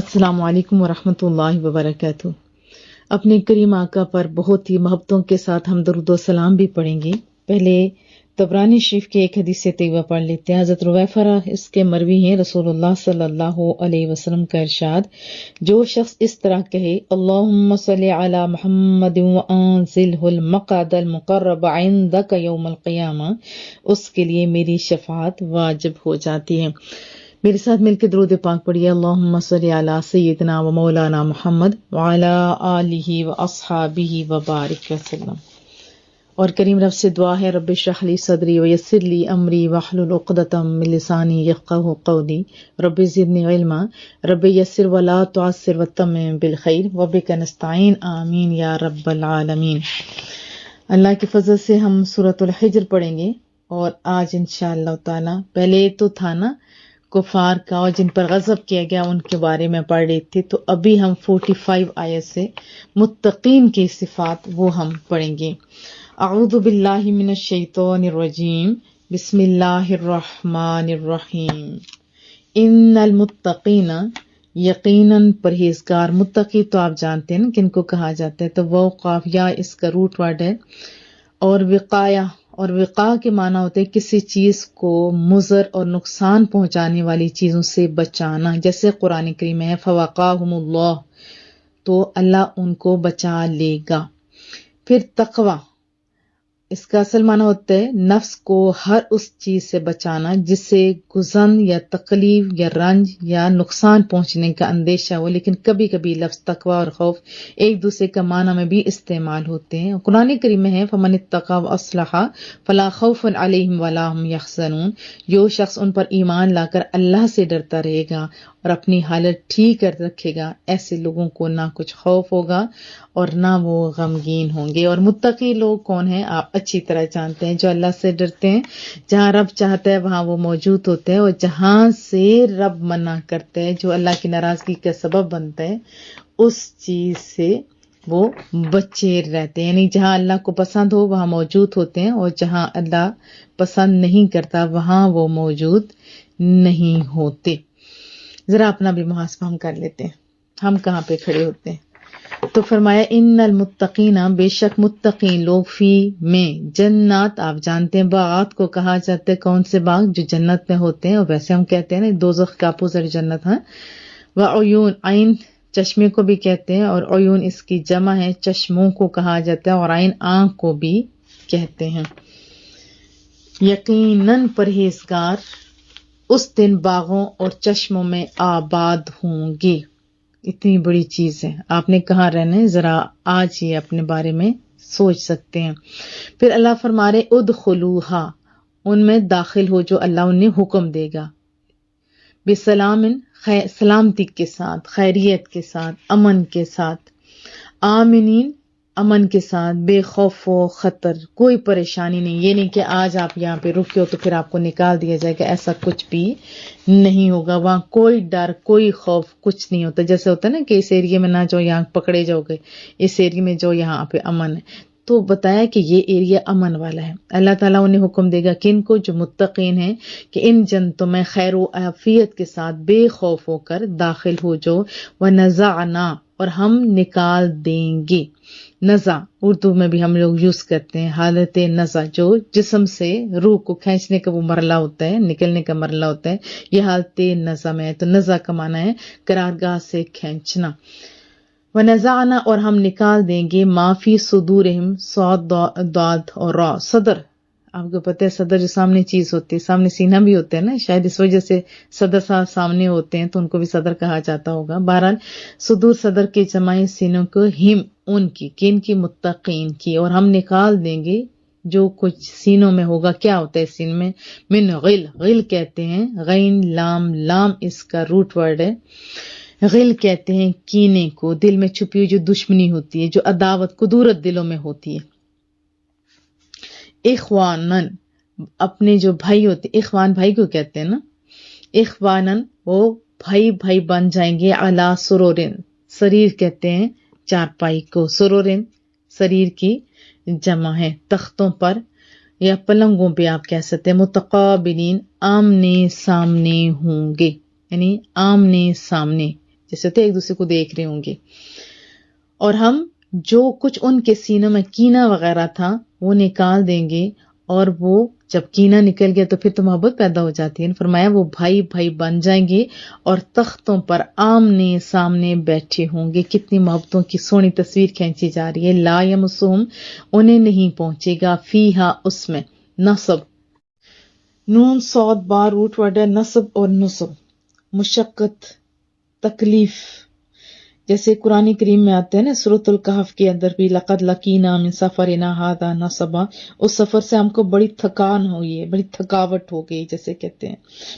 السلام علیکم ورحمۃ اللہ وبرکاتہ۔ اپنے کریم آقا پر بہت ہی محبتوں کے ساتھ ہم درود و سلام بھی پڑھیں گے۔ پہلے طبرانی شریف کی ایک حدیث طیبہ پڑھ لیتے ہیں۔ حضرت رویفہ اس کے مروی ہیں، رسول اللہ صلی اللہ علیہ وسلم کا ارشاد، جو شخص اس طرح کہے اللہم صلی علی محمد وانزلہ المقعد المقرب عندک یوم القیامہ، اس کے لیے میری شفاعت واجب ہو جاتی ہے۔ میرے ساتھ مل کے درود پاک پڑھیے، اللہم صلی علی سیدنا و مولانا محمد وعلی آلہ و اصحابہ وبارک وسلم۔ اور کریم رب سے دعا ہے، رب اشرح لی صدری ویسر لی امری واحلل عقدۃ من لسانی یفقہوا قولی، رب زدنی علما، رب یسر ولا تعسر وتمم بالخیر وبک نستعین، آمین یا رب العالمین۔ اللہ کے فضل سے ہم سورۃ الحجر پڑھیں گے، اور آج انشاءاللہ تعالی پہلے تو تھا نا کفار کا، اور جن پر غضب کیا گیا ان کے بارے میں پڑھ رہے تھے، تو ابھی ہم 45 آیت سے متقین کی صفات وہ ہم پڑھیں گے۔ اعوذ باللہ من الشیطان الرجیم، بسم اللہ الرحمن الرحیم۔ ان المتقین، یقیناً پرہیزگار، متقی تو آپ جانتے ہیں کن کو کہا جاتا ہے، تو وہ قاف یا اس کا روٹ ورڈ ہے، اور وقایا، اور وقا کے معنی ہوتے ہیں کسی چیز کو مضر اور نقصان پہنچانے والی چیزوں سے بچانا، جیسے قرآن کریم میں ہے فوقاہم اللہ، تو اللہ ان کو بچا لے گا۔ پھر تقوی، اس کا اصل معنی ہوتا ہے نفس کو ہر اس چیز سے بچانا جس سے گزن یا تکلیف یا رنج یا نقصان پہنچنے کا اندیشہ ہو، لیکن کبھی کبھی لفظ تقوی اور خوف ایک دوسرے کا معنی میں بھی استعمال ہوتے ہیں۔ قرآن کریم میں ہے فمن اتقی واصلح فلا خوف علیہم ولا هم یحزنون، جو شخص ان پر ایمان لا کر اللہ سے ڈرتا رہے گا اور اپنی حالت ٹھیک کر رکھے گا، ایسے لوگوں کو نہ کچھ خوف ہوگا اور نہ وہ غمگین ہوں گے۔ اور متقی لوگ کون ہیں آپ اچھی طرح جانتے ہیں، جو اللہ سے ڈرتے ہیں، جہاں رب چاہتا ہے وہاں وہ موجود ہوتے ہیں، اور جہاں سے رب منع کرتے ہیں، جو اللہ کی ناراضگی کا سبب بنتا ہے، اس چیز سے وہ بچے رہتے ہیں۔ یعنی جہاں اللہ کو پسند ہو وہاں موجود ہوتے ہیں، اور جہاں اللہ پسند نہیں کرتا وہاں وہ موجود نہیں ہوتے۔ ذرا اپنا بھی محاسبہ ہم کر لیتے ہیں، ہم کہاں پہ کھڑے ہوتے ہیں۔ تو فرمایا ان المتقین، بے شک متقین لوگ، فی میں جنات، آپ جانتے ہیں باغات کو کہا جاتا ہے کون سے باغ جو جنت میں ہوتے ہیں، اور ویسے ہم کہتے ہیں نا دوزخ کا اپوزٹ جنت ہے۔ وعیون، عین چشمے کو بھی کہتے ہیں، اور عیون اس کی جمع ہے، چشموں کو کہا جاتا ہے، اور عین آنکھ کو بھی کہتے ہیں۔ یقیناً پرہیزگار اس دن باغوں اور چشموں میں آباد ہوں گے۔ اتنی بڑی چیز ہے، آپ نے کہاں رہنا ہے، ذرا آج ہی اپنے بارے میں سوچ سکتے ہیں۔ پھر اللہ فرما رہے ادخلوہا، ان میں داخل ہو جو اللہ انہیں حکم دے گا، بسلام، سلامتی کے ساتھ، خیریت کے ساتھ، امن کے ساتھ، آمنین، امن کے ساتھ، بے خوف و خطر، کوئی پریشانی نہیں۔ یہ نہیں کہ آج آپ یہاں پہ رکے ہو تو پھر آپ کو نکال دیا جائے گا، ایسا کچھ بھی نہیں ہوگا۔ وہاں کوئی ڈر، کوئی خوف، کچھ نہیں ہوتا۔ جیسے ہوتا ہے نا کہ اس ایریے میں نہ جاؤ یہاں پکڑے جاؤ گے، اس ایریے میں جو یہاں پہ امن ہے، تو بتایا کہ یہ ایریا امن والا ہے۔ اللہ تعالیٰ انہیں حکم دے گا کن کو، جو متقین ہیں، کہ ان جنتوں میں خیر و عافیت کے ساتھ بے خوف ہو کر داخل ہو جو، ونزعنا، اور ہم نکال دیں گے۔ نزع اردو میں بھی ہم لوگ یوز کرتے ہیں، حالت نزع، جو جسم سے روح کو کھینچنے کا وہ مرحلہ ہوتا ہے، نکلنے کا مرحلہ ہوتا ہے، یہ حالت نزع میں ہے۔ تو نزع کا معنی ہے قرارگاہ سے کھینچنا۔ ونزعنا، اور ہم نکال دیں گے، ما فی صدورہم، صاد داد اور را، صدر، آپ کو پتہ ہے صدر جو سامنے چیز ہوتی ہے، سامنے سینہ بھی ہوتا ہے نا، شاید اس وجہ سے صدر صاحب سامنے ہوتے ہیں تو ان کو بھی صدر کہا جاتا ہوگا۔ بہرحال صدور صدر کے جمع سینوں کو، ہم ان کی، کن کی، متقین کی، اور ہم نکال دیں گے جو کچھ سینوں میں ہوگا۔ کیا ہوتا ہے سین میں، من غل، غل کہتے ہیں غین لام، لام اس کا روٹ ورڈ ہے۔ غل کہتے ہیں کینے کو، دل میں چھپی ہوئی جو دشمنی ہوتی ہے، جو عداوت، کدورت دلوں میں ہوتی ہے۔ اخوانن، اپنے جو بھائی ہوتے، اخوان بھائی کو کہتے ہیں نا، اخوانن، وہ بھائی بھائی بن جائیں گے، علی سرورن، سریر کہتے ہیں چارپائی کو، سرورن سریر کی جمع ہے، تختوں پر یا پلنگوں پہ آپ کہہ سکتے ہیں۔ متقابلین، آمنے سامنے ہوں گے، یعنی آمنے سامنے، جیسے ہوتے ایک دوسرے کو دیکھ رہے ہوں گے. اور ہم جو کچھ ان کے سینوں میں کینہ وغیرہ تھا وہ نکال دیں گے، اور وہ جب کینہ نکل گیا تو پھر تو محبت پیدا ہو جاتی ہے. فرمایا وہ بھائی بھائی بن جائیں گے اور تختوں پر آمنے سامنے بیٹھے ہوں گے. کتنی محبتوں کی سونی تصویر کھینچی جا رہی ہے. لا یمسہم، انہیں نہیں پہنچے گا، فیہا، اس میں، نصب، نون صاد با روٹ ورڈ ہے، نصب اور نصب، مشقت، تکلیف. جیسے قرآن کریم میں آتے ہیں نا سورۃ الکہف کے اندر بھی، لقد لقینا من سفرنا ھذا نصبا، اس سفر سے ہم کو بڑی تھکان ہوئی ہے، بڑی تھکاوٹ ہو گئی جیسے کہتے ہیں.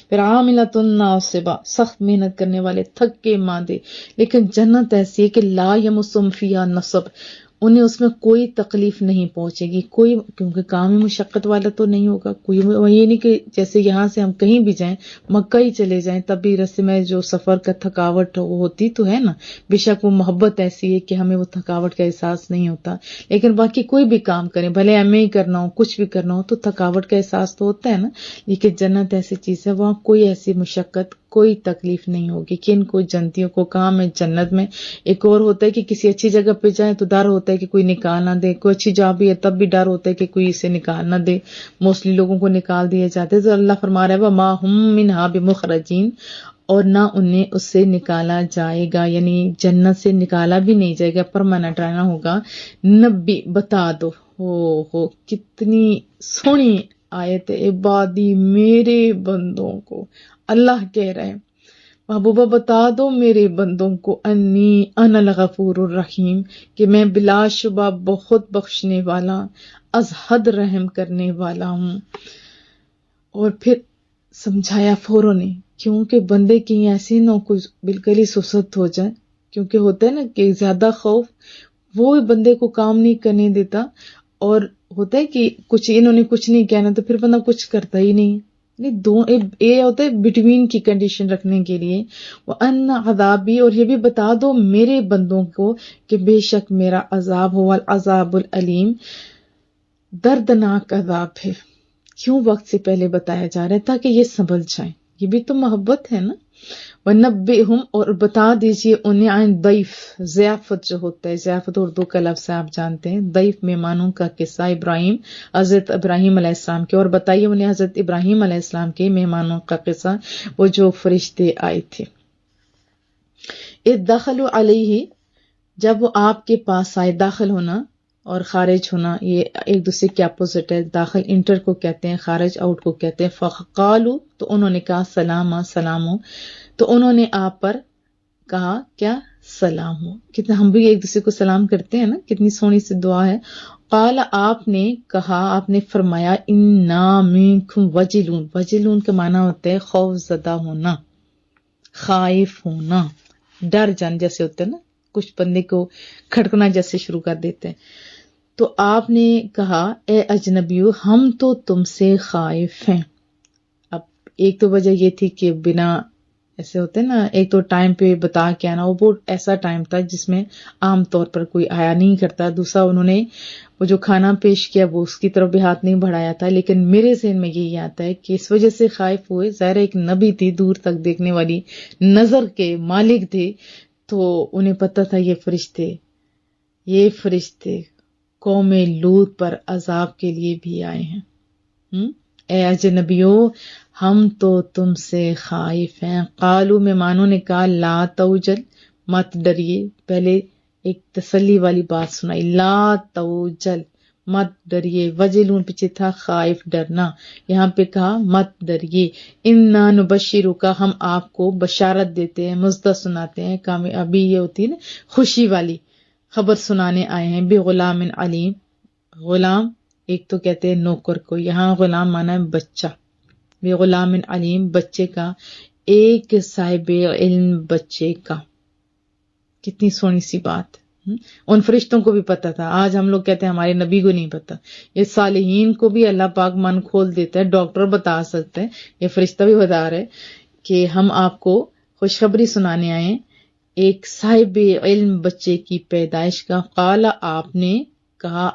پھر عاملۃ ناصبہ، سخت محنت کرنے والے، تھکے ماندے. لیکن جنت ایسی ہے کہ لا یمسہم فیہا نصب، انہیں اس میں کوئی تکلیف نہیں پہنچے گی، کوئی، کیونکہ کام مشقت والا تو نہیں ہوگا کوئی. یہ نہیں کہ جیسے یہاں سے ہم کہیں بھی جائیں، مکہ ہی چلے جائیں، تب بھی رستے میں جو سفر کا تھکاوٹ ہوتی تو ہے نا. بے شک وہ محبت ایسی ہے کہ ہمیں وہ تھکاوٹ کا احساس نہیں ہوتا. لیکن باقی کوئی بھی کام کریں، بھلے ایم اے کرنا ہو، کچھ بھی کرنا ہو، تو تھکاوٹ کا احساس تو ہوتا ہے نا. لیکن جنت ایسی چیز ہے، وہاں کوئی ایسی مشقت، کوئی تکلیف نہیں ہوگی. کن کو جنتیوں کو کام ہے جنت میں. ایک اور ہوتا ہے کہ کسی اچھی جگہ پہ جائیں تو ڈر ہوتا ہے کہ کوئی نکال نہ دے، کوئی اچھی جاب بھی ہے تب بھی ڈر ہوتا ہے کہ کوئی اسے نکال نہ دے. موسٹلی لوگوں کو نکال دیے جاتے ہیں. تو اللہ فرما رہا ہے وَمَا هُم مِنْهَا بِمُخْرَجِينَ، اور نہ انہیں اس سے نکالا جائے گا، یعنی جنت سے نکالا بھی نہیں جائے گا، پرماننٹ رہنا ہوگا. نبی، بتا دو. ہو کتنی سونی آیت ہے. عبادی، میرے بندوں کو اللہ کہہ رہے ہیں، محبوبہ بتا دو میرے بندوں کو، انی انا الغفور الرحیم، کہ میں بلا شبہ بہت بخشنے والا، از حد رحم کرنے والا ہوں. اور پھر سمجھایا فوراً نے، کیونکہ بندے کی ایسی نہ کچھ بالکل ہی سست ہو جائے. کیونکہ ہوتا ہے نا کہ زیادہ خوف وہ بندے کو کام نہیں کرنے دیتا، اور ہوتا ہے کہ کچھ انہوں نے کچھ نہیں کہنا تو پھر بندہ کچھ کرتا ہی نہیں. یہ ہوتا ہے بٹوین کی کنڈیشن رکھنے کے لیے. وَأَنَّ عَذَابِي، اور یہ بھی بتا دو میرے بندوں کو کہ بے شک میرا عذاب ہوا العذاب العلیم، دردناک عذاب ہے. کیوں وقت سے پہلے بتایا جا رہا ہے؟ تاکہ یہ سنبھل جائیں. یہ بھی تو محبت ہے نا. وَنَبِّئْهُمْ، اور بتا دیجئے انہیں، عن ضیف، ضیافت جو ہوتا ہے، ضیافت اردو کا لفظ ہے، آپ جانتے ہیں. ضیف مہمانوں کا قصہ ابراہیم، حضرت ابراہیم علیہ السلام کے. اور بتائیے انہیں حضرت ابراہیم علیہ السلام کے مہمانوں کا قصہ، وہ جو فرشتے آئے تھے. اذ دخلوا علیہ، جب وہ آپ کے پاس آئے. داخل ہونا اور خارج ہونا یہ ایک دوسرے کے اپوزٹ ہے. داخل انٹر کو کہتے ہیں، خارج آؤٹ کو کہتے ہیں. فقالوا، تو انہوں نے کہا، سلام، سلام ہو. تو انہوں نے آپ پر کہا کیا؟ سلام ہو. کتنا ہم بھی ایک دوسرے کو سلام کرتے ہیں نا، کتنی سونی سی دعا ہے. قال، آپ نے کہا، آپ نے فرمایا، انا منکم وجلون. وجلون کا معنی ہوتا ہے خوف زدہ ہونا، خائف ہونا، ڈر جان جیسے ہوتا ہے نا، کچھ بندے کو کھڑکنا جیسے شروع کر دیتے ہیں. تو آپ نے کہا، اے اجنبیو، ہم تو تم سے خائف ہیں. اب ایک تو وجہ یہ تھی کہ بنا، ایسے ہوتے ہیں نا، ایک تو ٹائم پہ بتا کے آنا، وہ بہت ایسا ٹائم تھا جس میں عام طور پر کوئی آیا نہیں کرتا. دوسرا انہوں نے وہ جو کھانا پیش کیا وہ اس کی طرف بھی ہاتھ نہیں بڑھایا تھا. لیکن میرے ذہن میں یہی آتا ہے کہ اس وجہ سے خائف ہوئے. ظاہر ایک نبی تھی، دور تک دیکھنے والی نظر کے مالک تھے، تو انہیں پتہ تھا یہ فرشتے قوم لوط پر عذاب کے لیے بھی آئے ہیں. اے اجنبیو، ہم تو تم سے خائف ہیں. قالو، مہمانوں نے کہا، لا توجل، مت ڈریے. پہلے ایک تسلی والی بات سنائی، لا توجل، مت ڈریے. وجلون پیچھے تھا خائف، ڈرنا. یہاں پہ کہا مت ڈریے. انا نبشرک، ہم آپ کو بشارت دیتے ہیں، مزدہ سناتے ہیں. ابھی یہ ہوتی ہے نا خوشی والی خبر سنانے آئے ہیں. بغلام علیم، غلام ایک تو کہتے ہیں نوکر کو، یہاں غلام مانا ہے بچہ. بغلام علیم، بچے کا، ایک صاحب علم بچے کا. کتنی سونی سی بات. ان فرشتوں کو بھی پتا تھا. آج ہم لوگ کہتے ہیں ہمارے نبی کو نہیں پتا. یہ صالحین کو بھی اللہ پاک من کھول دیتا ہے. ڈاکٹر بتا سکتے ہیں، یہ فرشتہ بھی بتا رہے کہ ہم آپ کو خوشخبری سنانے آئے، ایک صاحب علم بچے کی پیدائش کا. قال، آپ نے کہا،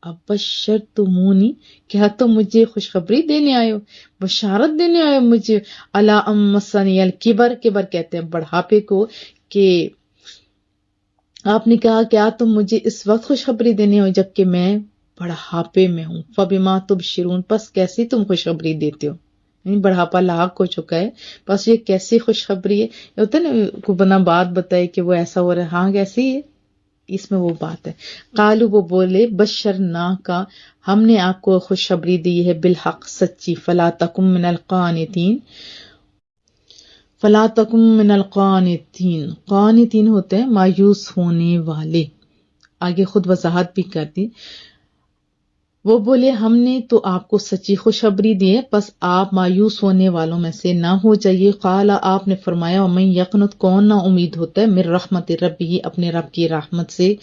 اب بشرتمونی، کیا تم مجھے خوشخبری دینے آئے ہو، بشارت دینے آئے ہو مجھے، الا امسنی الکبر، کبر کہتے ہیں بڑھاپے کو، کہ آپ نے کہا کیا تم مجھے اس وقت خوشخبری دینے ہو جبکہ میں بڑھاپے میں ہوں، فبما تبشرون، پس کیسی تم خوشخبری دیتے ہو، یعنی بڑھاپا لاحق ہو چکا ہے، بس یہ کیسی خوشخبری ہے، یہ ہوتا ہے نا کوئی بندہ بات بتائے کہ وہ ایسا ہو رہا ہے، ہاں کیسی ہے، اس میں وہ بات ہے۔ قالو، وہ بولے، بشرنا کا، ہم نے آپ کو خوشخبری دی ہے، بالحق، سچی، فلا تکم من القانتین، فلا تکم من القانتین، قانتین ہوتے ہیں مایوس ہونے والے، آگے خود وضاحت بھی کر دی۔ وہ بولے ہم نے تو آپ کو سچی خوشخبری دی ہے، پس آپ مایوس ہونے والوں میں سے نہ ہو جائیے۔ قال، آپ نے فرمایا، ومن یقنط، کون نا امید ہوتا ہے، من رحمت ربہ، اپنے رب کی رحمت سے،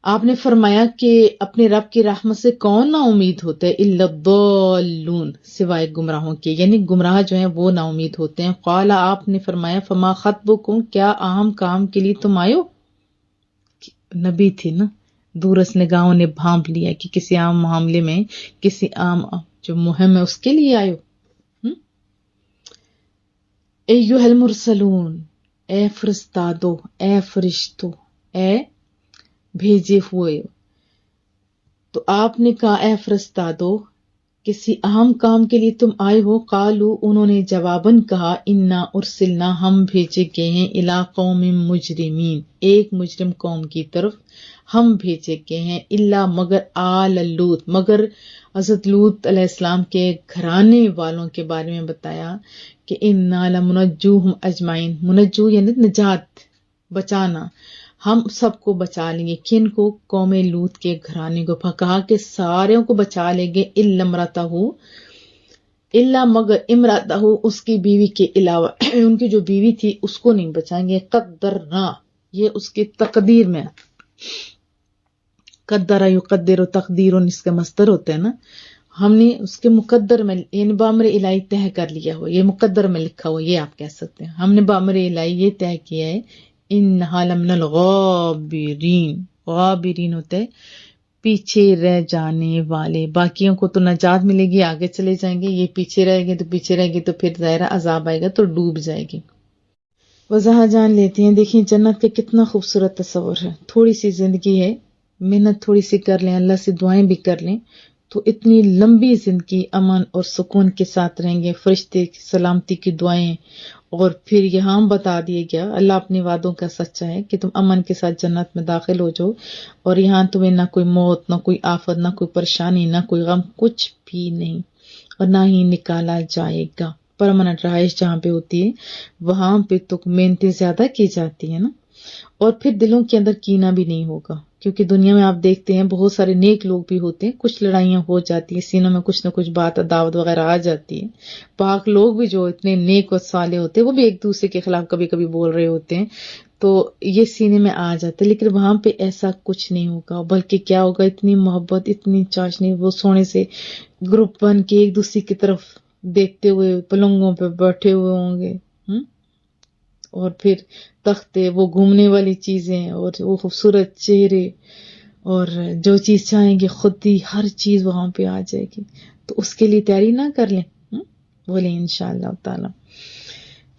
آپ نے فرمایا کہ اپنے رب کی رحمت سے کون نا امید ہوتا ہے، الا الضالون، سوائے گمراہوں کے، یعنی گمراہ جو ہیں وہ نا امید ہوتے ہیں۔ قال، آپ نے فرمایا، فما خطبکم، کیا اہم کام کے لیے تم آئے ہو، نبی تھے نا، دورس نگاہوں نے بھانپ لیا کہ کسی عام معاملے میں، کسی عام جو مہم ہے اس کے لیے آئے ہو۔ ایھا المرسلون، اے فرستادو، اے فرشتو، اے بھیجے ہوئے، تو آپ نے کہا اے فرستادو، کسی اہم کام کے لیے تم آئے ہو۔ قالو، انہوں نے جواباً کہا، انا ارسلنا، ہم بھیجے گئے ہیں، الی قوم مجرمین، ایک مجرم قوم کی طرف ہم بھیجے گئے ہیں، الا، مگر، آل لوط، مگر حضرت لوط علیہ السلام کے گھرانے والوں کے بارے میں بتایا کہ انا لمنجوہم اجمعین، منجو یعنی نجات، بچانا، ہم سب کو بچا لیں گے، کن کو، قوم لوط کے گھرانے کو، کہا کہ ساروں کو بچا لیں گے، الا امرأتہ، الا مگر امرأتہ، اس کی بیوی کے علاوہ، ان کی جو بیوی تھی اس کو نہیں بچائیں گے، قدرنا، یہ اس کی تقدیر میں، قدر یقدر تقدیر، اس کا مصدر ہوتا ہے نا، ہم نے اس کے مقدر میں، یعنی بامر الہی طے کر لیا ہو، یہ مقدر میں لکھا ہو، یہ آپ کہہ سکتے ہیں، ہم نے بامر الہی یہ طے کیا ہے، انہا لمن الغابرین، غابرین ہوتے ہیں پیچھے رہ جانے والے، باقیوں کو تو نجات ملے گی، آگے چلے جائیں گے، یہ پیچھے رہ گئے تو پیچھے رہ گئے تو پھر ظاہر عذاب آئے گا تو ڈوب جائے گی۔ وضاحت جان لیتے ہیں، دیکھیں جنت کا کتنا خوبصورت تصور ہے، تھوڑی سی زندگی ہے، محنت تھوڑی سی کر لیں، اللہ سے دعائیں بھی کر لیں تو اتنی لمبی زندگی امن اور سکون کے ساتھ رہیں گے، فرشتے کی سلامتی کی دعائیں، اور پھر یہاں بتا دیا گیا، اللہ اپنے وعدوں کا سچا ہے کہ تم امن کے ساتھ جنت میں داخل ہو جاؤ، اور یہاں تمہیں نہ کوئی موت، نہ کوئی آفت، نہ کوئی پریشانی، نہ کوئی غم، کچھ بھی نہیں، اور نہ ہی نکالا جائے گا۔ پرماننٹ رہائش جہاں پہ ہوتی ہے وہاں پہ تو محنتیں زیادہ کی جاتی ہے نا، اور پھر دلوں کے اندر کینہ بھی نہیں ہوگا، کیونکہ دنیا میں آپ دیکھتے ہیں بہت سارے نیک لوگ بھی ہوتے ہیں، کچھ لڑائیاں ہو جاتی ہیں، سینوں میں کچھ نہ کچھ بات عداوت وغیرہ آ جاتی ہے، پاک لوگ بھی جو اتنے نیک اور صالح ہوتے ہیں وہ بھی ایک دوسرے کے خلاف کبھی کبھی بول رہے ہوتے ہیں، تو یہ سینے میں آ جاتا ہے، لیکن وہاں پہ ایسا کچھ نہیں ہوگا، بلکہ کیا ہوگا، اتنی محبت، اتنی چاشنی، وہ سونے سے گروپ بن کے ایک دوسرے کی طرف دیکھتے ہوئے پلنگوں پہ بیٹھے ہوئے ہوں گے، اور پھر تختے، وہ گھومنے والی چیزیں، اور وہ خوبصورت چہرے، اور جو چیز چاہیں گے خود ہی ہر چیز وہاں پہ آ جائے گی، تو اس کے لیے تیاری نہ کر لیں، بولیں انشاءاللہ تعالی۔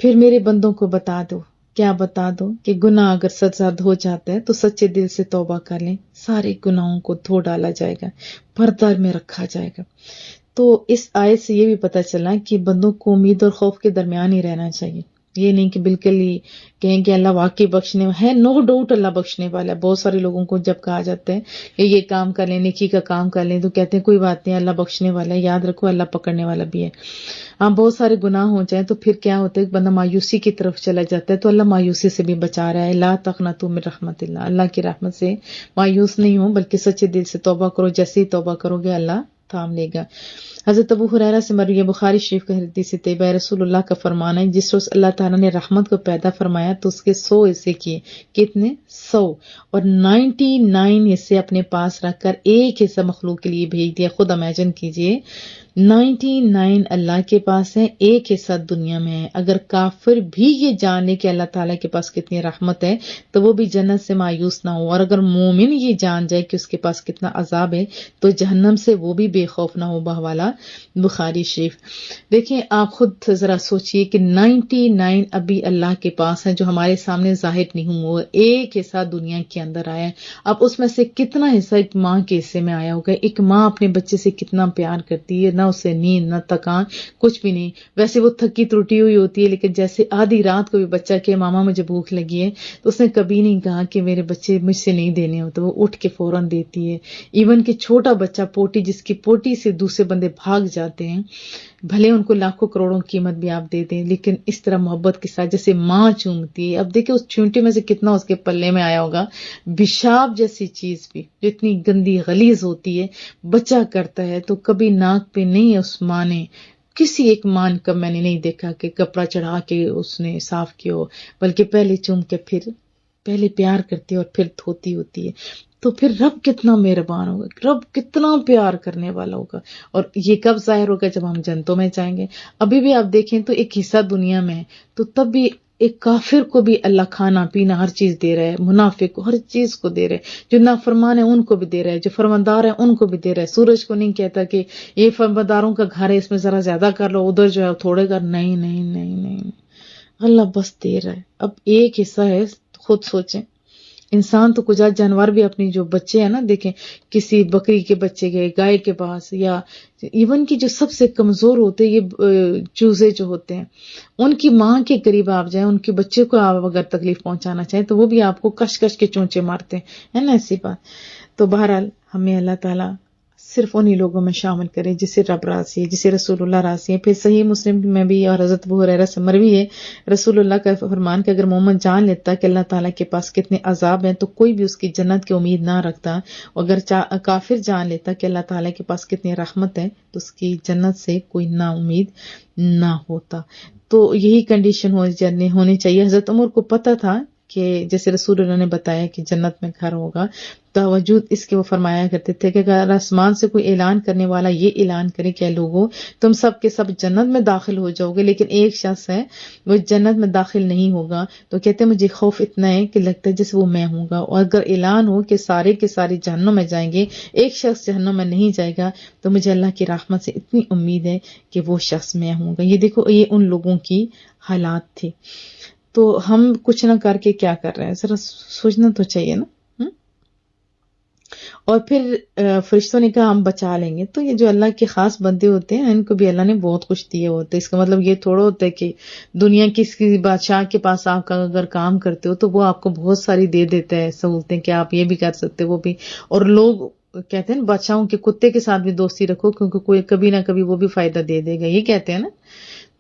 پھر میرے بندوں کو بتا دو، کیا بتا دو، کہ گناہ اگر سرزد ہو جاتا ہے تو سچے دل سے توبہ کر لیں، سارے گناہوں کو دھو ڈالا جائے گا، پردہ میں رکھا جائے گا۔ تو اس آیت سے یہ بھی پتہ چلا کہ بندوں کو امید اور خوف کے درمیان ہی رہنا چاہیے، یہ نہیں کہ بالکل ہی کہیں کہ اللہ واقعی بخشنے ہے، نو ڈاؤٹ اللہ بخشنے والا ہے۔ بہت سارے لوگوں کو جب کہا جاتا ہے کہ یہ کام کر لیں، نیکی کا کام کر لیں، تو کہتے ہیں کوئی بات نہیں، اللہ بخشنے والا ہے، یاد رکھو اللہ پکڑنے والا بھی ہے۔ ہاں بہت سارے گناہ ہو جائیں تو پھر کیا ہوتا ہے، بندہ مایوسی کی طرف چلا جاتا ہے، تو اللہ مایوسی سے بھی بچا رہا ہے، لا تقنطوا من رحمت اللہ، اللہ کی رحمت سے مایوس نہیں ہو، بلکہ سچے دل سے توبہ کرو، جیسے ہی توبہ کرو گے اللہ تھام لے گا۔ حضرت ابو ہریرہ سے مروی ہے، بخاری شریف کا حدیث طیبہ، رسول اللہ کا فرمان ہے، جس روز اللہ تعالیٰ نے رحمت کو پیدا فرمایا تو اس کے 100 حصے کیے، کتنے؟ 100، اور 99 حصے اپنے پاس رکھ کر ایک حصہ مخلوق کے لیے بھیج دیا۔ خود امیجن کیجئے 99 اللہ کے پاس ہے، ایک حصہ دنیا میں ہے۔ اگر کافر بھی یہ جان لے کہ اللہ تعالیٰ کے پاس کتنی رحمت ہے تو وہ بھی جنت سے مایوس نہ ہو، اور اگر مومن یہ جان جائے کہ اس کے پاس کتنا عذاب ہے تو جہنم سے وہ بھی بے خوف نہ ہو۔ بحوالہ بخاری شریف۔ دیکھیں آپ خود ذرا سوچئے کہ 99 ابھی اللہ کے پاس ہیں جو ہمارے سامنے ظاہر نہیں ہوئے، ایک حصہ دنیا کے اندر آیا ہے۔ اب اس میں سے کتنا حصہ ایک ماں کے حصے میں آیا ہوگا؟ ایک ماں اپنے بچے سے کتنا پیار کرتی ہے، نہ اسے نیند نہ تکان کچھ بھی نہیں، ویسے وہ تھکی ٹوٹی ہوئی ہوتی ہے، لیکن جیسے آدھی رات کو بھی بچہ کہ ماما مجھے بھوک لگی ہے تو اس نے کبھی نہیں کہا کہ میرے بچے مجھ سے نہیں دینے ہو، تو وہ اٹھ کے فوراً دیتی ہے۔ ایون کہ چھوٹا بچہ پوٹی، جس کی پوٹی سے دوسرے بندے بھاگ جاتے ہیں، بھلے ان کو لاکھوں کروڑوں قیمت بھی آپ دے دیں، لیکن اس طرح محبت کے ساتھ جیسے ماں چومتی ہے۔ اب دیکھیں اس چونٹی میں سے کتنا اس کے پلے میں آیا ہوگا۔ پیشاب جیسی چیز بھی جو اتنی گندی غلیظ ہوتی ہے، بچہ کرتا ہے تو کبھی ناک پہ نہیں اس ماں نے، کسی ایک ماں کا میں نے نہیں دیکھا کہ کپڑا چڑھا کے اس نے صاف کیا ہو، بلکہ پہلے چوم کے پہلے پیار کرتی ہے اور پھر دھوتی ہوتی ہے۔ تو پھر رب کتنا مہربان ہوگا، رب کتنا پیار کرنے والا ہوگا، اور یہ کب ظاہر ہوگا؟ جب ہم جنتوں میں جائیں گے۔ ابھی بھی آپ دیکھیں تو ایک حصہ دنیا میں ہے، تو تب بھی ایک کافر کو بھی اللہ کھانا پینا ہر چیز دے رہا ہے، منافق کو ہر چیز کو دے رہا ہے، جو نافرمان ہے ان کو بھی دے رہا ہے، جو فرماندار ہے ان کو بھی دے رہا ہے۔ سورج کو نہیں کہتا کہ یہ فرمانداروں کا گھر ہے اس میں ذرا زیادہ کر لو، ادھر جو ہے تھوڑے کر، نہیں نہیں نہیں نہیں، اللہ بس دے رہا ہے۔ اب ایک حصہ ہے، خود سوچیں، انسان تو کچھ جانور بھی اپنی جو بچے ہیں نا، دیکھیں کسی بکری کے بچے گئے گائے کے پاس، یا ایون کی جو سب سے کمزور ہوتے یہ چوزے جو ہوتے ہیں، ان کی ماں کے قریب آپ جائیں، ان کے بچے کو آپ اگر تکلیف پہنچانا چاہیں تو وہ بھی آپ کو کش کش کے چونچے مارتے ہیں، ہے نا ایسی بات۔ تو بہرحال ہمیں اللہ تعالیٰ صرف انہی لوگوں میں شامل کرے جسے رب راضی ہے، جسے رسول اللہ راضی ہے۔ پھر صحیح مسلم میں بھی اور حضرت ابو ہریرہ سے مروی ہے رسول اللہ کا فرمان کہ اگر مومن جان لیتا کہ اللہ تعالیٰ کے پاس کتنے عذاب ہیں تو کوئی بھی اس کی جنت کی امید نہ رکھتا، اگر کافر جان لیتا کہ اللہ تعالیٰ کے پاس کتنی رحمت ہے تو اس کی جنت سے کوئی نا امید نہ ہوتا۔ تو یہی کنڈیشن ہونی چاہیے۔ حضرت عمر کو پتہ تھا کہ جیسے رسول اللہ نے بتایا کہ جنت میں گھر ہوگا، باوجود اس کے وہ فرمایا کرتے تھے کہ اگر آسمان سے کوئی اعلان کرنے والا یہ اعلان کرے کہ لوگوں تم سب کے سب جنت میں داخل ہو جاؤ گے، لیکن ایک شخص ہے وہ جنت میں داخل نہیں ہوگا، تو کہتے مجھے خوف اتنا ہے کہ لگتا ہے جیسے وہ میں ہوں گا۔ اور اگر اعلان ہو کہ سارے کے سارے جہنم میں جائیں گے، ایک شخص جہنم میں نہیں جائے گا، تو مجھے اللہ کی رحمت سے اتنی امید ہے کہ وہ شخص میں ہوں گا۔ یہ دیکھو یہ ان لوگوں کی حالات تھی۔ تو ہم کچھ نہ کر کے کیا کر رہے ہیں، ذرا سوچنا تو چاہیے نا۔ اور پھر فرشتوں نے کہا ہم بچا لیں گے۔ تو یہ جو اللہ کے خاص بندے ہوتے ہیں ان کو بھی اللہ نے بہت کچھ دیے ہوتے ہیں۔ اس کا مطلب یہ تھوڑا ہوتا ہے کہ دنیا کسی بادشاہ کے پاس آپ کا اگر کام کرتے ہو تو وہ آپ کو بہت ساری دے دیتا ہے سہولتیں کہ آپ یہ بھی کر سکتے وہ بھی۔ اور لوگ کہتے ہیں نا بادشاہوں کے کتے کے ساتھ بھی دوستی رکھو کیونکہ کوئی کبھی نہ کبھی وہ بھی فائدہ دے دے گا، یہ کہتے ہیں نا۔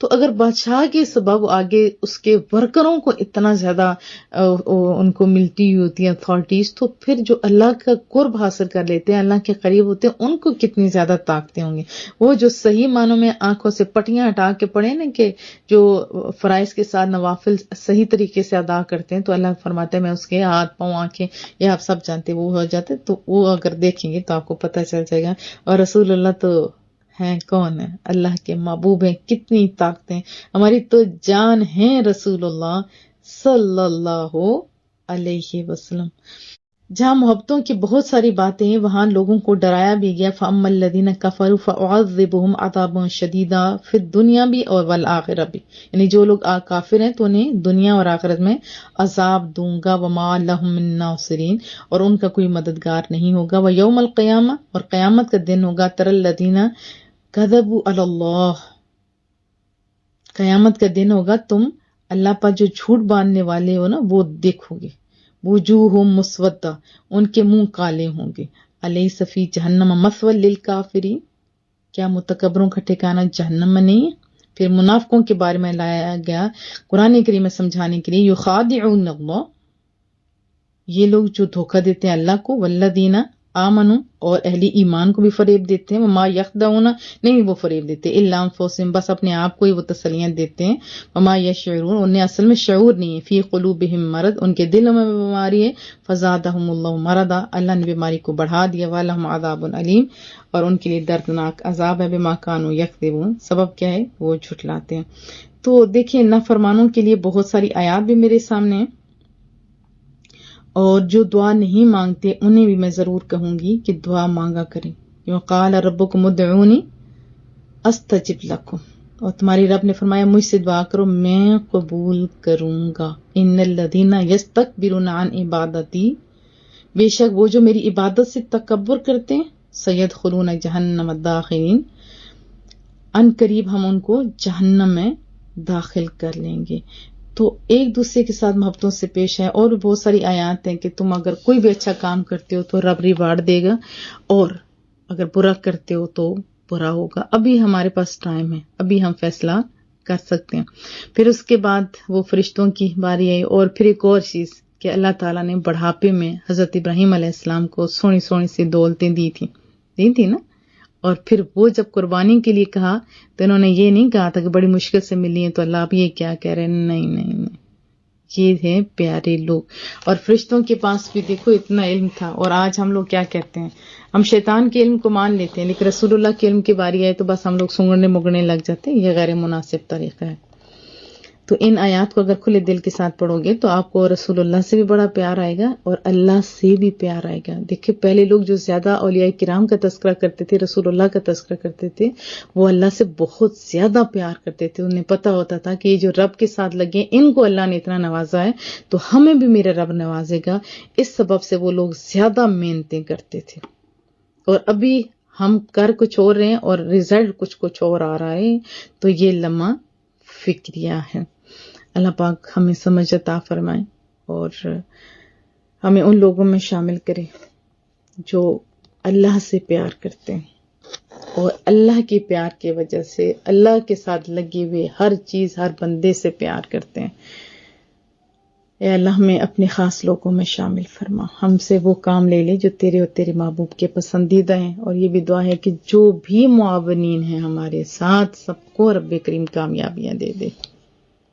تو اگر بادشاہ کے سبب آگے اس کے ورکروں کو اتنا زیادہ ان کو ملتی ہوتی ہیں اتھارٹیز، تو پھر جو اللہ کا قرب حاصل کر لیتے ہیں، اللہ کے قریب ہوتے ہیں، ان کو کتنی زیادہ طاقتیں ہوں گی۔ وہ جو صحیح معنوں میں آنکھوں سے پٹیاں ہٹا کے پڑھیں نا کہ جو فرائض کے ساتھ نوافل صحیح طریقے سے ادا کرتے ہیں، تو اللہ فرماتا ہے میں اس کے ہاتھ پاؤں آنکھیں یہ آپ سب جانتے وہ ہو جاتے، تو وہ اگر دیکھیں گے تو آپ کو پتہ چل جائے گا۔ اور رسول اللہ تو ہیں کون ہے؟ اللہ کے محبوب ہیں، کتنی طاقتیں، ہماری تو جان ہیں رسول اللہ صلی اللہ علیہ وسلم۔ جہاں محبتوں کی بہت ساری باتیں ہیں وہاں لوگوں کو ڈرایا بھی گیا۔ فَأَمَّا الَّذِينَ كَفَرُوا فَأُعَذِّبُهُمْ عَذَابًا شَدِيدًا فِي الدُّنْيَا بھی اور وَالْآخِرَةِ بھی، یعنی جو لوگ کافر ہیں تو انہیں دنیا اور آخرت میں عذاب دوں گا۔ وَمَا لَهُم مِّن نَاصِرِينَ، اور ان کا کوئی مددگار نہیں ہوگا۔ وَيَوْمَ الْقِيَامَةِ، اور قیامت کا دن ہوگا۔ تَرَى الَّذِينَ كَذَبُوا عَلَى اللَّهِ، قیامت کا دن ہوگا تم اللہ پر جو جھوٹ باندھنے والے ہو نا وہ دیکھو گے۔ وجوہہم مسودہ، ان کے منہ کالے ہوں گے۔ الیس فی جہنم مثوی للکافرین، کیا متکبروں کا ٹھکانہ جہنم میں نہیں ہے؟ پھر منافقوں کے بارے میں لایا گیا قرآن کریم میں سمجھانے کے لیے، یخادعون اللہ، یہ لوگ جو دھوکہ دیتے ہیں اللہ کو، والذین، آمنو اور اہل ایمان کو بھی فریب دیتے ہیں، وما یخدعون نہیں وہ فریب دیتے الا انفسہم بس اپنے آپ کو ہی وہ تسلیاں دیتے ہیں، وما یشعرون انہیں اصل میں شعور نہیں ہے، فی قلوبہم مرض ان کے دلوں میں بیماری ہے، فزادہم اللہ مرضا اللہ نے بیماری کو بڑھا دیا، ولہم عذاب علیم اور ان کے لیے دردناک عذاب ہے، بما کانوا یکذبون سبب کیا ہے وہ جھٹلاتے ہیں۔ تو دیکھیں نافرمانوں کے لیے بہت ساری آیات بھی میرے سامنے ہیں، اور جو دعا نہیں مانگتے انہیں بھی میں ضرور کہوں گی کہ دعا مانگا کریں، وقال ربکم ادعونی استجب لکم اور تمہاری رب نے فرمایا مجھ سے دعا کرو میں قبول کروں گا، ان الذین یستکبرون عن عبادتی بے شک وہ جو میری عبادت سے تکبر کرتے ہیں، سیدخلون جہنم داخلین ان قریب ہم ان کو جہنم میں داخل کر لیں گے۔ تو ایک دوسرے کے ساتھ محبتوں سے پیش ہے، اور بھی بہت ساری آیات ہیں کہ تم اگر کوئی بھی اچھا کام کرتے ہو تو رب ریوارڈ دے گا، اور اگر برا کرتے ہو تو برا ہوگا۔ ابھی ہمارے پاس ٹائم ہے، ابھی ہم فیصلہ کر سکتے ہیں۔ پھر اس کے بعد وہ فرشتوں کی باری آئی، اور پھر ایک اور چیز کہ اللہ تعالیٰ نے بڑھاپے میں حضرت ابراہیم علیہ السلام کو سونی سونی سی دولتیں دی تھی نا، اور پھر وہ جب قربانی کے لیے کہا تو انہوں نے یہ نہیں کہا تھا کہ بڑی مشکل سے ملی ہے تو اللہ آپ یہ کیا کہہ رہے ہیں، نہیں، یہ ہیں پیارے لوگ۔ اور فرشتوں کے پاس بھی دیکھو اتنا علم تھا، اور آج ہم لوگ کیا کہتے ہیں، ہم شیطان کے علم کو مان لیتے ہیں لیکن رسول اللہ کے علم کی باری آئے تو بس ہم لوگ سونگڑنے مگڑنے لگ جاتے ہیں، یہ غیر مناسب طریقہ ہے۔ تو ان آیات کو اگر کھلے دل کے ساتھ پڑھو گے تو آپ کو رسول اللہ سے بھی بڑا پیار آئے گا اور اللہ سے بھی پیار آئے گا۔ دیکھیں پہلے لوگ جو زیادہ اولیاء کرام کا تذکرہ کرتے تھے، رسول اللہ کا تذکرہ کرتے تھے، وہ اللہ سے بہت زیادہ پیار کرتے تھے، انہیں پتہ ہوتا تھا کہ یہ جو رب کے ساتھ لگے ان کو اللہ نے اتنا نوازا ہے تو ہمیں بھی میرا رب نوازے گا، اس سبب سے وہ لوگ زیادہ محنتیں کرتے تھے۔ اور ابھی ہم کر کچھ اور رہے ہیں اور رزلٹ کچھ اور آ رہا ہے، تو یہ لمحہ فکریہ ہے۔ اللہ پاک ہمیں سمجھ عطا فرمائے اور ہمیں ان لوگوں میں شامل کرے جو اللہ سے پیار کرتے ہیں اور اللہ کے پیار کی وجہ سے اللہ کے ساتھ لگے ہوئے ہر چیز ہر بندے سے پیار کرتے ہیں۔ اے اللہ ہمیں اپنے خاص لوگوں میں شامل فرما، ہم سے وہ کام لے لے جو تیرے اور تیرے محبوب کے پسندیدہ ہیں، اور یہ بھی دعا ہے کہ جو بھی معاونین ہیں ہمارے ساتھ سب کو رب کریم کامیابیاں دے دے۔